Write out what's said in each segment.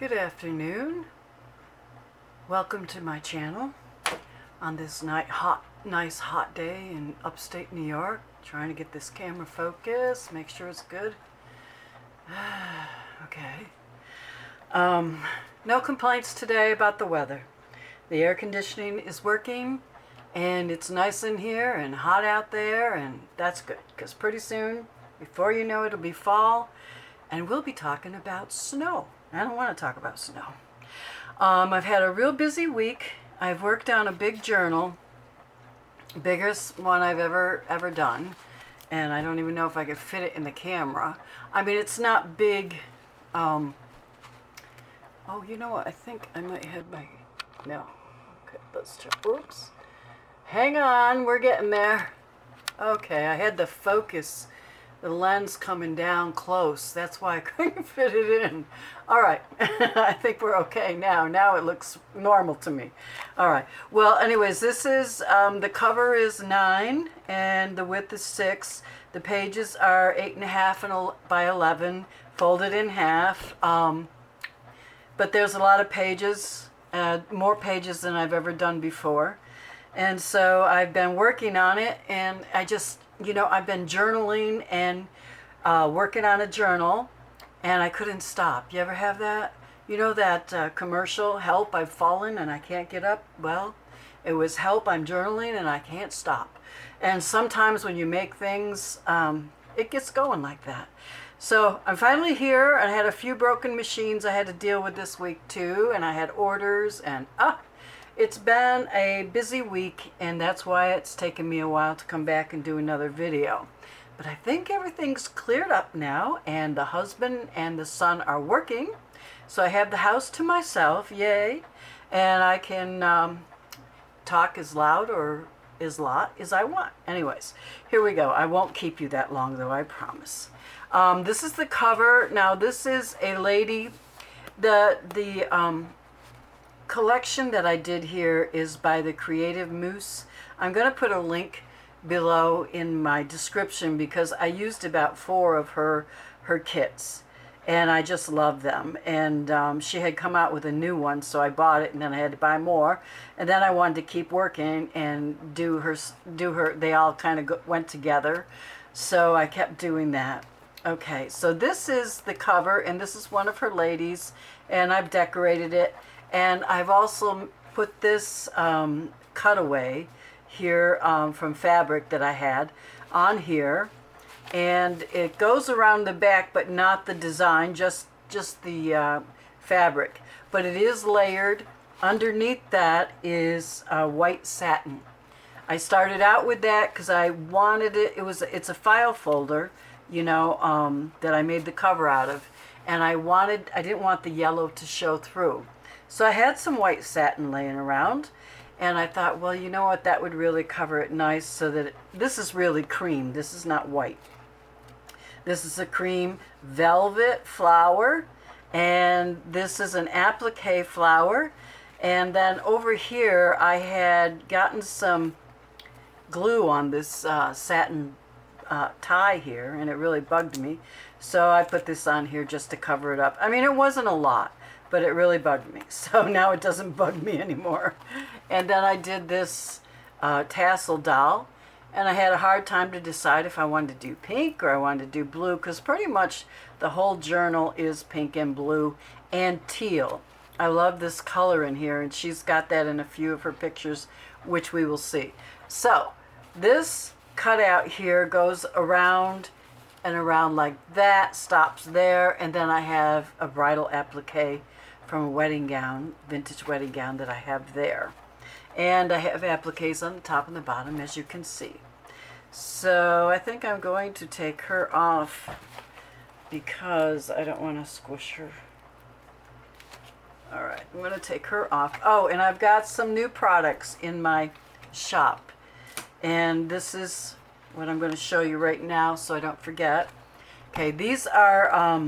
Good afternoon. Welcome to my channel on this nice hot day in upstate New York. Trying to get this camera focused, make sure it's good. Okay. No complaints today about the weather. The air conditioning is working and it's nice in here and hot out there, and that's good because pretty soon, before you know it, it'll be fall and we'll be talking about snow. I don't want to talk about snow. I've had a real busy week. I've worked on a big journal, biggest one I've ever done, and I don't even know if I could fit it in the camera. I mean, it's not big. Oh, you know what? I think I might have my, no. Okay, let's check. Oops. Hang on, we're getting there. Okay, I had the focus, the lens coming down close. That's why I couldn't fit it in. All right, I think we're okay now. Now it looks normal to me. All right, well, anyways, this is, the cover is 9 and the width is 6. The pages are 8.5 by 11, folded in half. But there's a lot of pages, more pages than I've ever done before. And so I've been working on it, and I just, you know, I've been journaling and working on a journal, and I couldn't stop. You ever have that? You know that commercial, Help, I've Fallen and I Can't Get Up? Well, it was Help, I'm journaling and I can't stop. And sometimes when you make things, it gets going like that. So I'm finally here. I had a few broken machines I had to deal with this week too, and I had orders, and it's been a busy week, and that's why it's taken me a while to come back and do another video. But I think everything's cleared up now, and the husband and the son are working. So I have the house to myself, yay, and I can talk as loud or as loud as I want. Anyways, here we go. I won't keep you that long though, I promise. This is the cover. Now this is a lady, the collection that I did here is by the Creative Muse. I'm going to put a link below in my description because I used about 4 of her kits and I just love them, and she had come out with a new one, so I bought it and then I had to buy more, and then I wanted to keep working and do her they all kind of went together, so I kept doing that. Okay, so this is the cover, and this is one of her ladies, and I've decorated it. And I've also put this cutaway here from fabric that I had on here, and it goes around the back, but not the design, just the fabric. But it is layered. Underneath that is white satin. I started out with that because I wanted it. It's a file folder, you know, that I made the cover out of, and I didn't want the yellow to show through. So I had some white satin laying around, and I thought, well, you know what, that would really cover it nice, so that this is really cream. This is not white. This is a cream velvet flower, and this is an applique flower. And then over here, I had gotten some glue on this satin tie here, and it really bugged me. So I put this on here just to cover it up. I mean, it wasn't a lot, but it really bugged me. So now it doesn't bug me anymore. And then I did this tassel doll, and I had a hard time to decide if I wanted to do pink or I wanted to do blue, because pretty much the whole journal is pink and blue and teal. I love this color in here, and she's got that in a few of her pictures, which we will see. So this cutout here goes around and around like that, stops there, and then I have a bridal applique from a wedding gown, vintage wedding gown that I have there. And I have appliques on the top and the bottom, as you can see. So I think I'm going to take her off because I don't want to squish her. All right, I'm going to take her off. Oh, and I've got some new products in my shop. And this is what I'm going to show you right now so I don't forget. Okay, these are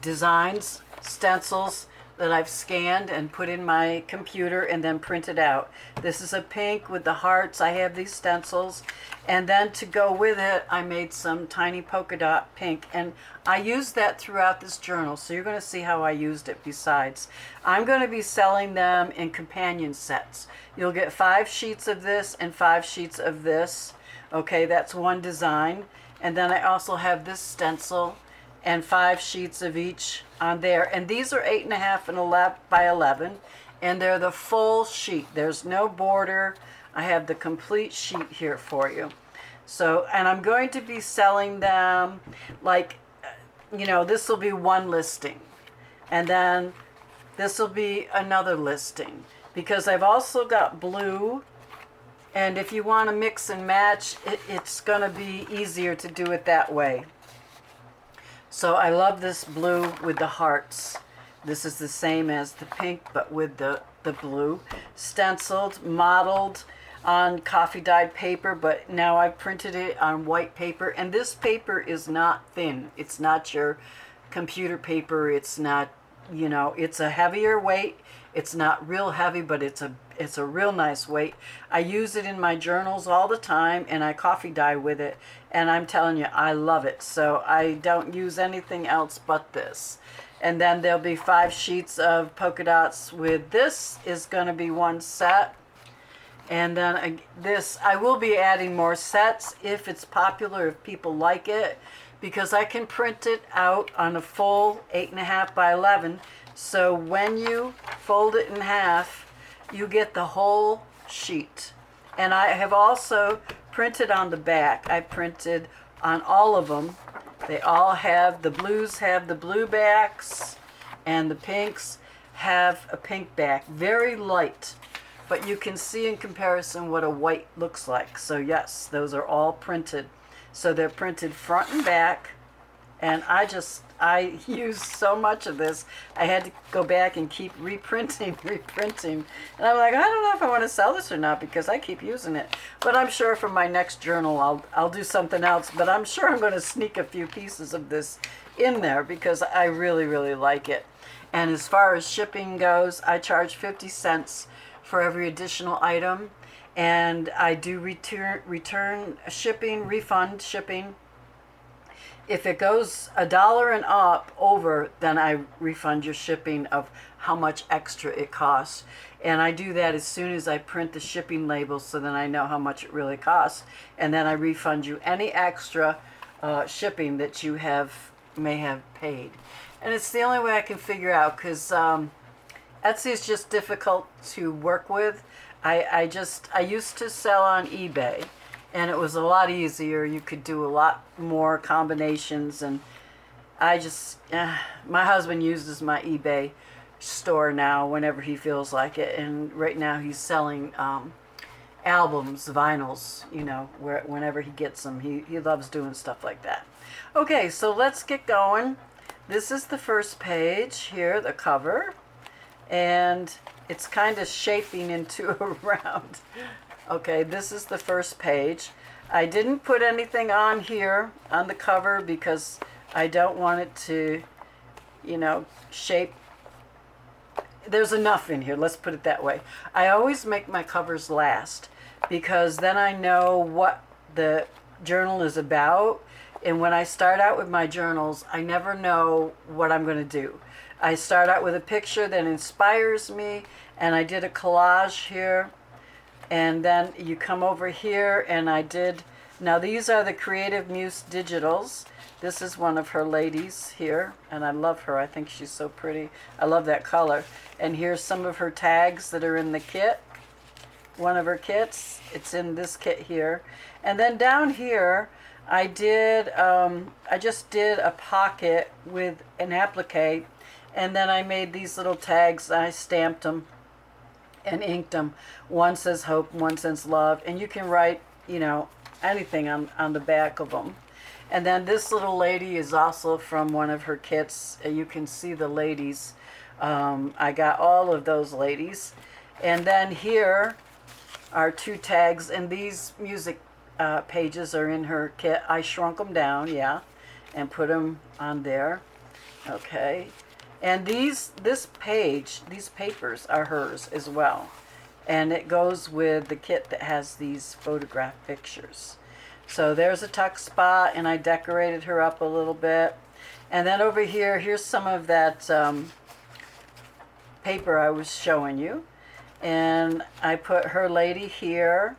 designs, stencils that I've scanned and put in my computer and then printed out. This is a pink with the hearts. I have these stencils. And then to go with it, I made some tiny polka dot pink. And I used that throughout this journal. So you're going to see how I used it besides. I'm going to be selling them in companion sets. You'll get 5 sheets of this and 5 sheets of this. Okay, that's one design. And then I also have this stencil and 5 sheets of each on there. And these are 8.5 and 11 by 11. And they're the full sheet. There's no border. I have the complete sheet here for you. So, and I'm going to be selling them like, you know, this will be one listing. And then this will be another listing. Because I've also got blue. And if you want to mix and match, it's going to be easier to do it that way. So I love this blue with the hearts. This is the same as the pink, but with the blue. Stenciled, modeled on coffee dyed paper, but now I've printed it on white paper. And this paper is not thin. It's not your computer paper. It's not, you know, it's a heavier weight. It's not real heavy, but it's a real nice weight. I use it in my journals all the time, and I coffee dye with it. And I'm telling you, I love it. So I don't use anything else but this. And then there'll be 5 sheets of polka dots with this is going to be one set. And then this, I will be adding more sets if it's popular, if people like it, because I can print it out on a full 8.5 by 11. So when you fold it in half, you get the whole sheet. And I have also printed on the back. I printed on all of them. They all have, the blues have the blue backs, and the pinks have a pink back. Very light, but you can see in comparison what a white looks like. So yes, those are all printed. So they're printed front and back. And I used so much of this, I had to go back and keep reprinting. And I'm like, I don't know if I want to sell this or not because I keep using it. But I'm sure for my next journal, I'll do something else. But I'm sure I'm going to sneak a few pieces of this in there because I really, really like it. And as far as shipping goes, I charge 50 cents for every additional item. And I do return shipping, refund shipping. If it goes $1 and up over, then I refund your shipping of how much extra it costs. And I do that as soon as I print the shipping label so then I know how much it really costs. And then I refund you any extra shipping that you may have paid. And it's the only way I can figure out because Etsy is just difficult to work with. I used to sell on eBay. And it was a lot easier. You could do a lot more combinations. And my husband uses my eBay store now whenever he feels like it. And right now he's selling albums, vinyls, you know, whenever he gets them. He loves doing stuff like that. Okay, so let's get going. This is the first page here, the cover. And it's kind of shaping into a round. Okay, this is the first page. I didn't put anything on here on the cover because I don't want it to, you know, shape. There's enough in here, let's put it that way. I always make my covers last because then I know what the journal is about. And when I start out with my journals, I never know what I'm going to do. I start out with a picture that inspires me, and I did a collage here. And then you come over here and now these are the creatuveMuseDigitals. This is one of her ladies here, and I love her. I think she's so pretty. I love that color. And here's some of her tags that are in the kit. One of her kits, it's in this kit here. And then down here, I just did a pocket with an applique, and then I made these little tags. I stamped them and inked them. One says hope, one says love, and you can write, you know, anything on the back of them. And then this little lady is also from one of her kits. You can see the ladies. I got all of those ladies. And then here are 2 tags, and these music pages are in her kit. I shrunk them down, yeah, and put them on there. Okay. And this page, these papers are hers as well. And it goes with the kit that has these photograph pictures. So there's a tuck spot, and I decorated her up a little bit. And then over here, here's some of that paper I was showing you. And I put her lady here,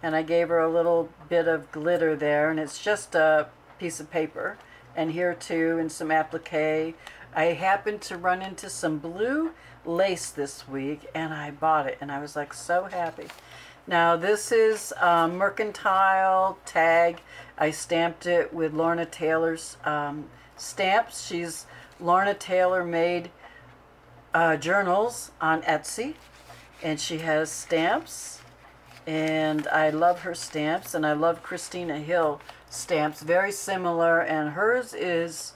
and I gave her a little bit of glitter there, and it's just a piece of paper. And here too, and some applique. I happened to run into some blue lace this week, and I bought it, and I was like so happy. Now this is mercantile tag. I stamped it with Lorna Taylor's stamps. She's Lorna Taylor made journals on Etsy, and she has stamps, and I love her stamps, and I love Christina Hill stamps, very similar, and hers is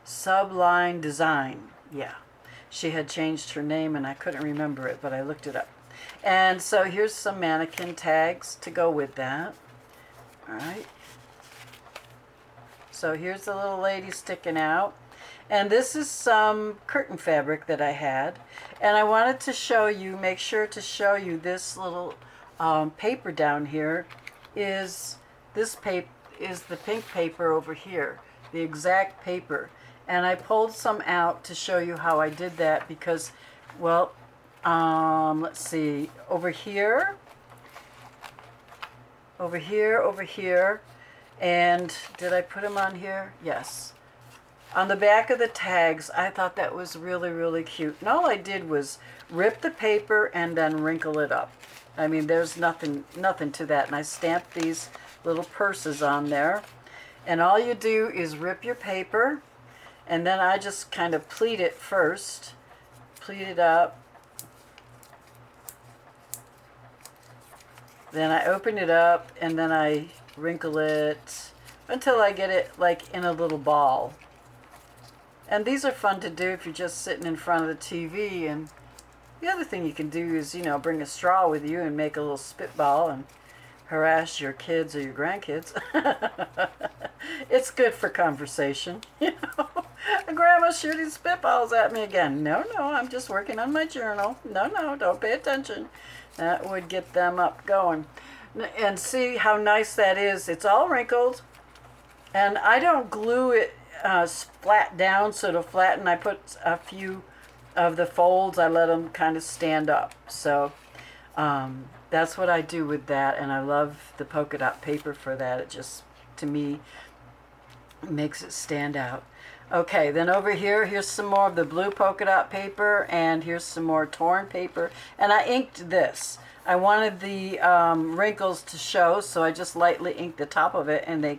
Subline Design. Yeah, she had changed her name and I couldn't remember it, but I looked it up. And so here's some mannequin tags to go with that. All right, so here's the little lady sticking out, and this is some curtain fabric that I had, and I wanted to show you, make sure to show you this little paper down here. Is this paper is the pink paper over here, the exact paper. And I pulled some out to show you how I did that because, well, let's see, over here, and did I put them on here? Yes. On the back of the tags, I thought that was really, really cute. And all I did was rip the paper and then wrinkle it up. I mean, there's nothing to that. And I stamped these little purses on there. And all you do is rip your paper, and then I just kind of pleat it first. Pleat it up. Then I open it up, and then I wrinkle it until I get it like in a little ball. And these are fun to do if you're just sitting in front of the TV. And the other thing you can do is, you know, bring a straw with you and make a little spitball and harass your kids or your grandkids. It's good for conversation. You know, Grandma's shooting spitballs at me again. No, I'm just working on my journal. No, don't pay attention. That would get them up going. And see how nice that is. It's all wrinkled, and I don't glue it flat down so it'll flatten. I put a few of the folds, I let them kind of stand up. So that's what I do with that, and I love the polka dot paper for that. It just, to me, makes it stand out. Okay, then over here, here's some more of the blue polka dot paper, and here's some more torn paper. And I inked this. I wanted the wrinkles to show, so I just lightly inked the top of it, and they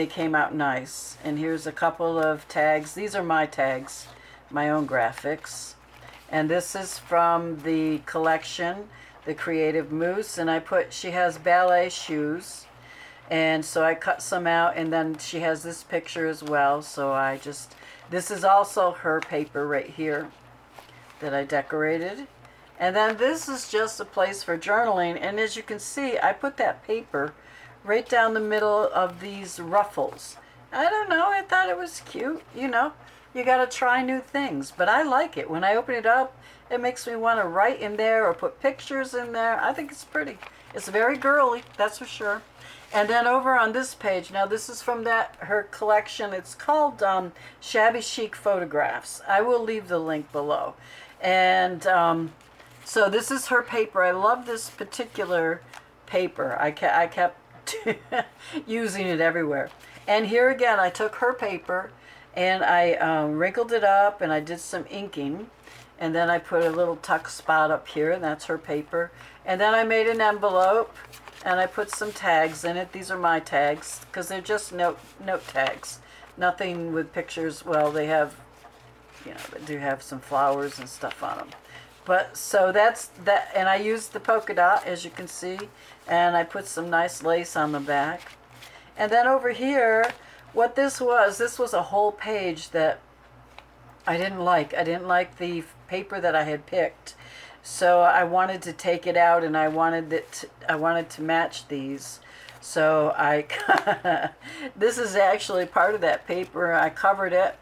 came out nice. And here's a couple of tags. These are my tags, my own graphics. And this is from the collection, the Creative Muse, and she has ballet shoes. And so I cut some out, and then she has this picture as well. So this is also her paper right here that I decorated. And then this is just a place for journaling. And as you can see, I put that paper right down the middle of these ruffles. I don't know, I thought it was cute. You know, you got to try new things. But I like it. When I open it up, it makes me want to write in there or put pictures in there. I think it's pretty. It's very girly, that's for sure. And then over on this page, now this is from her collection. It's called Shabby Chic Photographs. I will leave the link below. And so this is her paper. I love this particular paper. I kept using it everywhere. And here again, I took her paper and I wrinkled it up, and I did some inking. And then I put a little tuck spot up here, and that's her paper. And then I made an envelope, and I put some tags in it. These are my tags, because they're just note tags. Nothing with pictures. Well, they have, you know, they do have some flowers and stuff on them. But so that's that, and I used the polka dot, as you can see, and I put some nice lace on the back. And then over here, what this was a whole page that I didn't like. I didn't like the paper that I had picked. So I wanted to take it out, and I wanted to match these. So this is actually part of that paper. I covered it,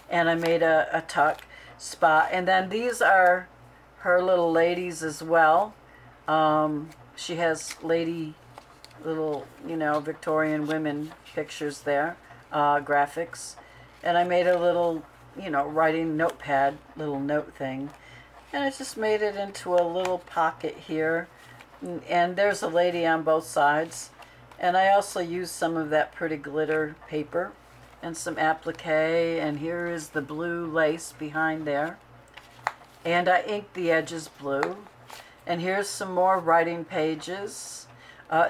and I made a tuck spot. And then these are her little ladies as well. She has little, you know, Victorian women pictures there, graphics. And I made a little, you know, writing notepad, little note thing. And I just made it into a little pocket here. And there's a lady on both sides. And I also used some of that pretty glitter paper and some applique. And here is the blue lace behind there. And I inked the edges blue. And here's some more writing pages.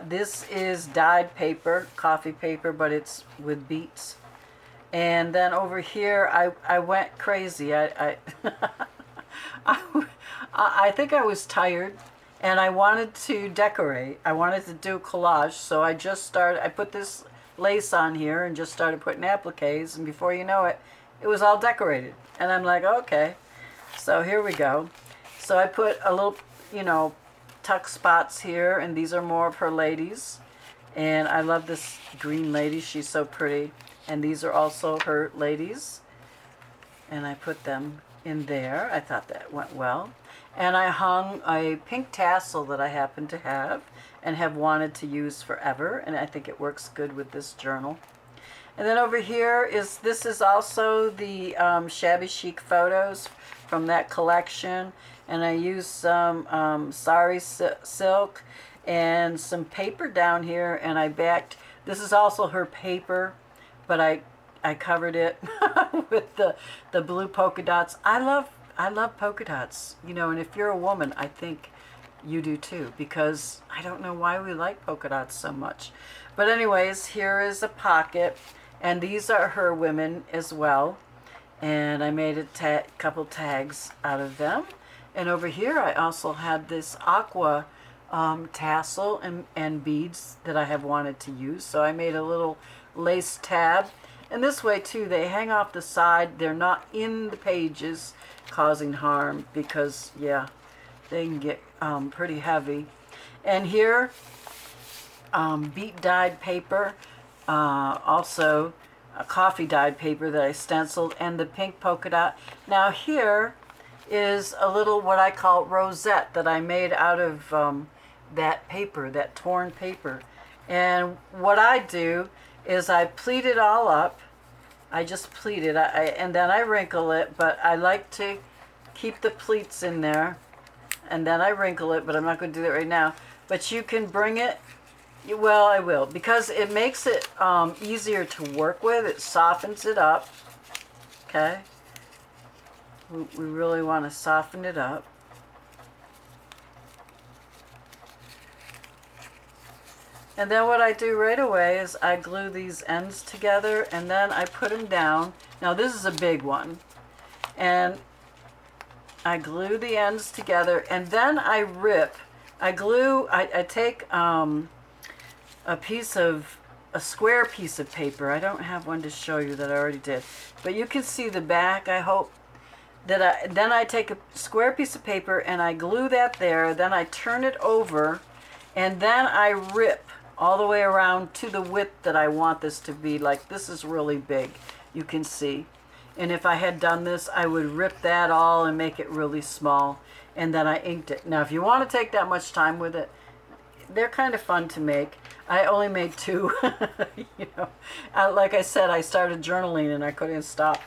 This is dyed paper, coffee paper, but it's with beads. And then over here, I went crazy. I think I was tired, and I wanted to decorate. I wanted to do collage, so I put this lace on here and just started putting appliques, and before you know it, it was all decorated. And I'm like, okay, so here we go. So I put a little, you know, tuck spots here, and these are more of her ladies. And I love this green lady. She's so pretty. And these are also her ladies. And I put them in there. I thought that went well. And I hung a pink tassel that I happen to have and have wanted to use forever. And I think it works good with this journal. And then over here this is also the Shabby Chic Photos from that collection. And I used some sari silk and some paper down here, and I backed. This is also her paper, but I covered it with the blue polka dots. I love polka dots, you know, and if you're a woman, I think you do too, because I don't know why we like polka dots so much. But anyways, here is a pocket, and these are her women as well. And I made a couple tags out of them. And over here I also had this aqua tassel and beads that I have wanted to use. So I made a little lace tab. And this way too, they hang off the side. They're not in the pages causing harm because, yeah, they can get pretty heavy. And here, beet dyed paper, also a coffee dyed paper that I stenciled, and the pink polka dot. Now here is a little what I call rosette that I made out of that paper, that torn paper. And what I do is I pleat it all up. I just pleat it, and then I wrinkle it, but I like to keep the pleats in there. And then I wrinkle it, but I'm not going to do that right now. But you can bring it, well, I will, because it makes it easier to work with. It softens it up, okay? We really want to soften it up. And then what I do right away is I glue these ends together, and then I put them down. Now this is a big one. And I glue the ends together, and then I rip. I take a square piece of paper. I don't have one to show you that I already did. But you can see the back, I hope. Then I take a square piece of paper and I glue that there. Then I turn it over, and then I rip all the way around to the width that I want this to be. Like, this is really big, you can see. And if I had done this, I would rip that all and make it really small. And then I inked it. Now, if you want to take that much time with it, they're kind of fun to make. I only made 2. You know, like I said, I started journaling and I couldn't stop.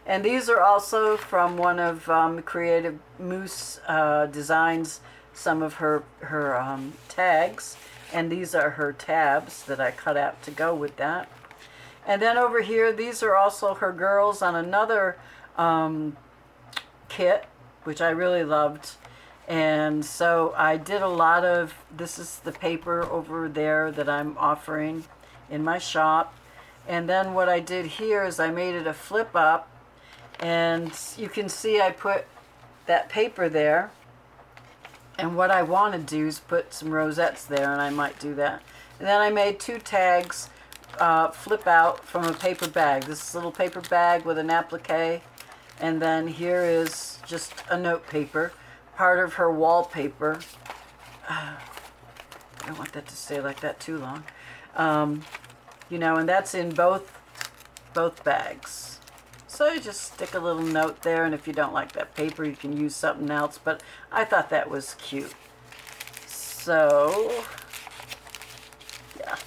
And these are also from one of Creative Muse Designs, some of her tags. And these are her tabs that I cut out to go with that. And then over here, these are also her girls on another kit, which I really loved. And so I did a lot of, this is the paper over there that I'm offering in my shop. And then what I did here is I made it a flip up. And you can see I put that paper there. And what I want to do is put some rosettes there, and I might do that. And then I made 2 tags flip out from a paper bag. This is a little paper bag with an applique. And then here is just a note paper, part of her wallpaper. I don't want that to stay like that too long. You know, and that's in both bags. So So you just stick a little note there, and if you don't like that paper, you can use something else, but I thought that was cute. So, yeah.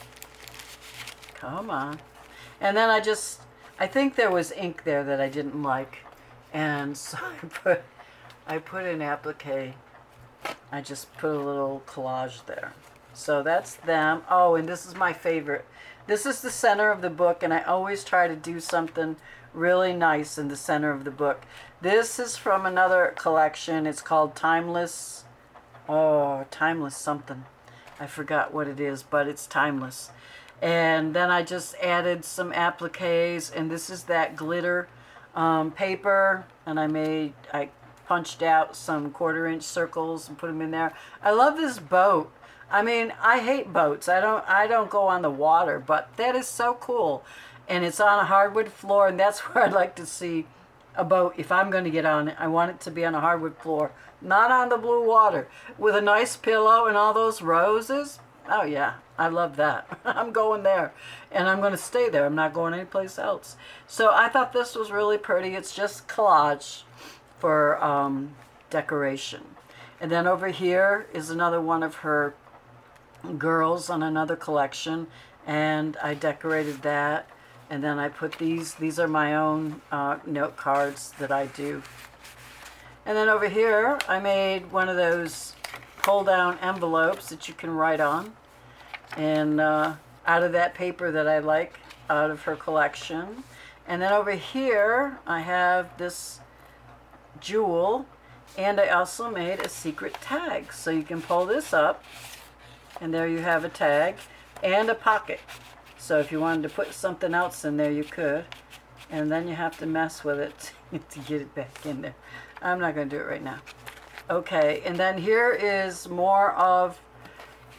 Come on. And then I think there was ink there that I didn't like, and so I put an applique. I just put a little collage there. So that's them. Oh, and this is my favorite. This is the center of the book, and I always try to do something really nice in the center of the book. This is from another collection. It's called Timeless. Oh, Timeless something. I forgot what it is, but it's Timeless. And then I just added some appliques, and this is that glitter paper, and I punched out some 1/4-inch circles and put them in there. I love this boat. I mean, I hate boats. I don't go on the water, but that is so cool. And it's on a hardwood floor, and that's where I'd like to see a boat. If I'm going to get on it, I want it to be on a hardwood floor, not on the blue water, with a nice pillow and all those roses. Oh yeah, I love that. I'm going there, and I'm going to stay there. I'm not going anyplace else. So I thought this was really pretty. It's just collage for decoration. And then over here is another one of her girls on another collection, and I decorated that. And then I put these are my own note cards that I do. And then over here I made one of those pull down envelopes that you can write on, and out of that paper that I like out of her collection. And then over here I have this jewel, and I also made a secret tag, so you can pull this up, and there you have a tag and a pocket. So if you wanted to put something else in there, you could, and then you have to mess with it to get it back in there. I'm not going to do it right now. Okay, and then here is more of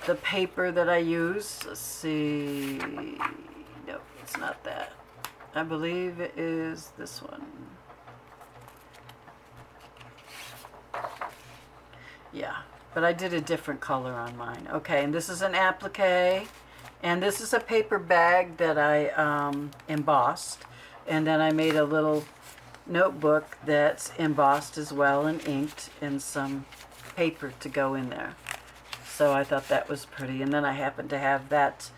the paper that I use. Let's see. No, it's not that. I believe it is this one. Yeah, but I did a different color on mine. Okay, and this is an applique, and this is a paper bag that I embossed, and then I made a little notebook that's embossed as well and inked, and some paper to go in there. So I thought that was pretty, and then I happened to have that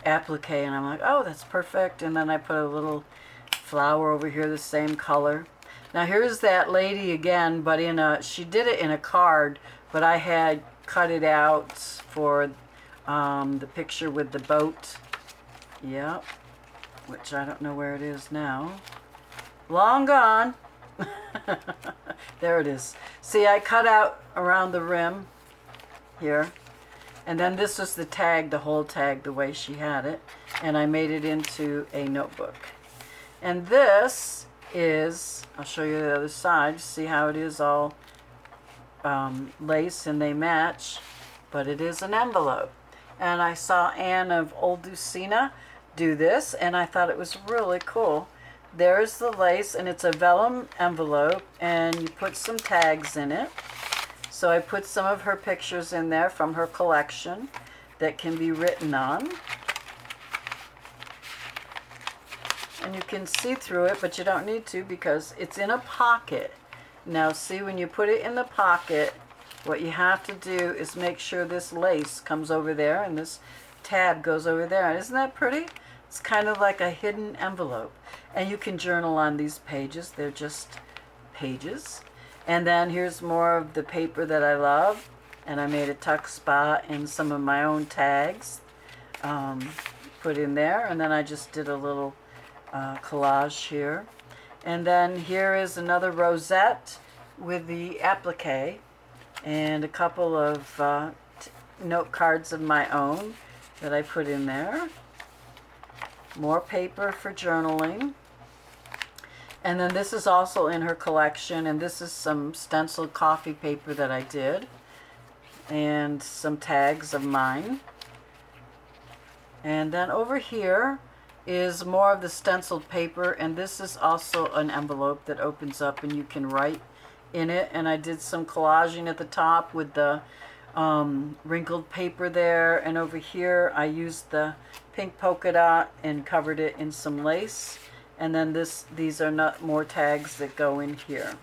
applique, and I'm like, oh, that's perfect. And then I put a little flower over here the same color. Now here's that lady again, but she did it in a card, but I had cut it out for the picture with the boat. Yep, which I don't know where it is now. Long gone. There it is. See, I cut out around the rim here, and then this was the tag, the whole tag, the way she had it, and I made it into a notebook. And this is, I'll show you the other side, see how it is all lace and they match, but it is an envelope. And I saw Anne of Old Lucina do this, and I thought it was really cool. There's the lace, and it's a vellum envelope, and you put some tags in it. So I put some of her pictures in there from her collection that can be written on. And you can see through it, but you don't need to because it's in a pocket. Now see, when you put it in the pocket, what you have to do is make sure this lace comes over there and this tab goes over there. Isn't that pretty? It's kind of like a hidden envelope. And you can journal on these pages. They're just pages. And then here's more of the paper that I love. And I made a tuck spot and some of my own tags put in there. And then I just did a little collage here. And then here is another rosette with the applique and a couple of note cards of my own that I put in there. More paper for journaling. And then this is also in her collection, and this is some stenciled coffee paper that I did, and some tags of mine. And then over here is more of the stenciled paper, and this is also an envelope that opens up and you can write in it. And I did some collaging at the top with the wrinkled paper there, and over here I used the pink polka dot and covered it in some lace, And then these are not more tags that go in here.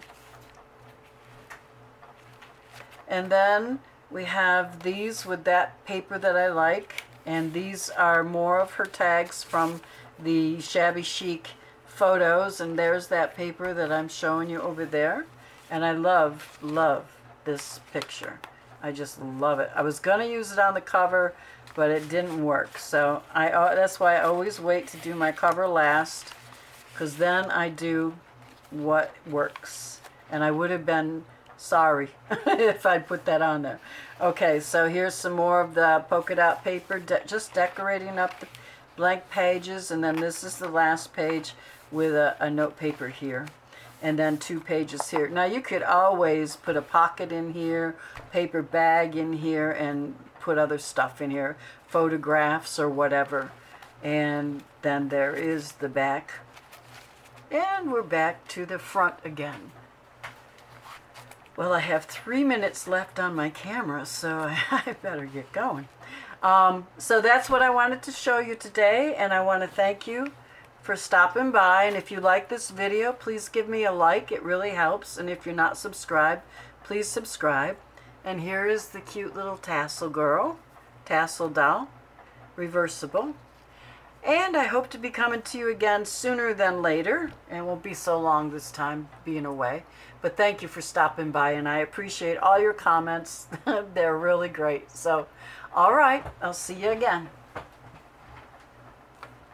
And then we have these with that paper that I like. And these are more of her tags from the Shabby Chic Photos. And there's that paper that I'm showing you over there. And I love, love this picture. I just love it. I was going to use it on the cover, but it didn't work. So that's why I always wait to do my cover last, because then I do what works. And I would have been sorry if I'd put that on there. Okay, so here's some more of the polka dot paper, just decorating up the blank pages. And then this is the last page with a note paper here. And then 2 pages here. Now you could always put a pocket in here, paper bag in here, and put other stuff in here, photographs or whatever. And then there is the back. And we're back to the front again. Well, I have 3 minutes left on my camera, so I better get going. So that's what I wanted to show you today, and I want to thank you for stopping by. And if you like this video, please give me a like. It really helps. And if you're not subscribed, please subscribe. And here is the cute little tassel girl, tassel doll, reversible. And I hope to be coming to you again sooner than later. And it won't be so long this time being away. But thank you for stopping by, and I appreciate all your comments. They're really great. So, all right, I'll see you again.